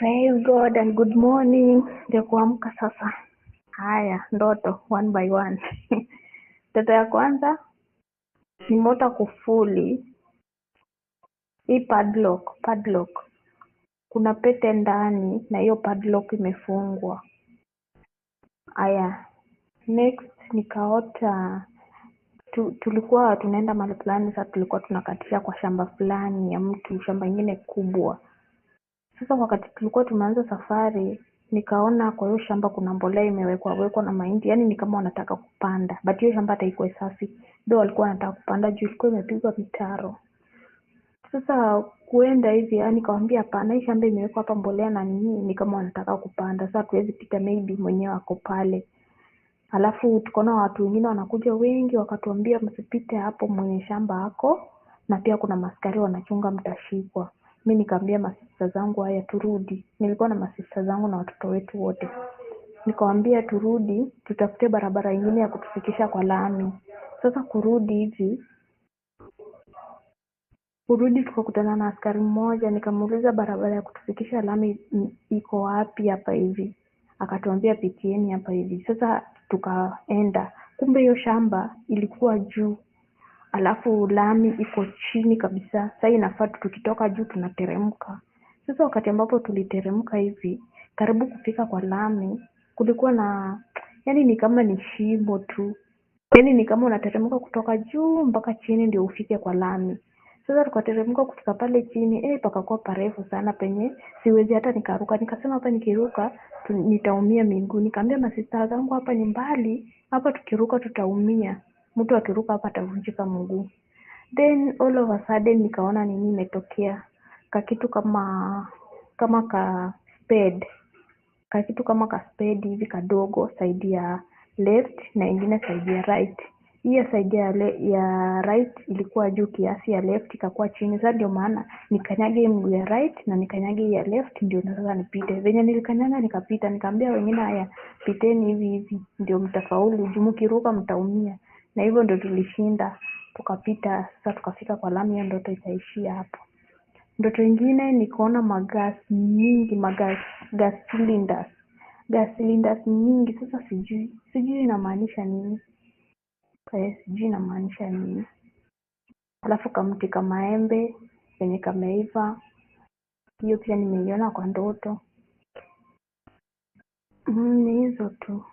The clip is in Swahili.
Praise God and good morning. Ndio kuamka sasa. Haya, ndoto one by one. Ndoto ya kwanza nimeota kufuli hii padlock. Kuna pete ndani na hiyo padlock imefungwa. Haya, next nikaota tulikuwa tunaenda mahali fulani, sasa tulikuwa tunakatisha kwa shamba fulani ya mtu, shamba ingine kubwa. Sasa wakati tulikuwa tumeanza safari, nikaona kwa hiyo shamba kuna mbolea imewekwa na mahindi, yani ni kama wanataka kupanda, but hiyo shamba hata iko safi, ndio walikuwa wanataka kupanda juu ilikuwa imepigwa mitaro. Sasa kuenda hivi, yani kawaambia hapana, hii shamba imewekwa hapa mbolea na ni kama wanataka kupanda, sasa tuwezi pita, maybe mwenyewe ako pale. Alafu tukaona watu wengine wanakuja wengi, wakatuambia msipite hapo, mwenye shamba hako, na pia kuna maskari wanachunga, mtashikwa. Mimi nikamwambia masista zangu, haya turudi. Nilikuwa na masista zangu na watoto wetu wote. Nikamwambia turudi, tutafute barabara nyingine ya kutufikisha kwa lami. Sasa kurudi tukakutana na askari mmoja, nikamuuliza barabara ya kutufikisha lami iko wapi hapa hivi. Akatuambia pitieni hapa hivi. Sasa tukaenda. Kumbe hiyo shamba ilikuwa juu. Alafu lami iko chini kabisa. Sasa inafaa tukitoka juu tunateremka. Sasa wakati ambapo tuliteremka hivi, karibu kufika kwa lami, kulikuwa na, yani ni kama ni shimo tu. Yani ni kama unateremka kutoka juu mpaka chini ndio ufike kwa lami. Sasa tukateremka kufika pale chini, pakakuwa parefu sana penye siwezi hata nikaruka. Nikasema hapa nikiruka nitaumia miguu. Nikamwambia masista zangu hapa ni mbali, hapa tukiruka tutaumia. Mtu akiruka hapa atavunjika mguu. Then all of a sudden nikaona nini imetokea. Kakitu kama ka spade. Kakitu kama ka spade hivi kadogo side ya left na ingine side ya right. Hiyo side ya right ilikuwa juu kiasi, ya left ikakuwa chini. Sasa ndio maana nikanyage mguu ya right na nikanyage ya left ndio sasa nipite. Venye nilikanyaga nikapita, nikamwambia wengine haya piteni hivi ndio mtafaulu, juu mkiruka mtaumia. Na hivyo ndio tulishinda, tukapita. Sasa tukafika kwa lami, hiyo ndoto ikaishia hapo. Ndoto nyingine nikaona magas nyingi, gas cylinders nyingi. Sasa sijui inamaanisha nini. Sijui inamaanisha nini. Alafu kamti kama embe yenye kameiva, hiyo pia nimeiona kwa ndoto. Ni hizo tu.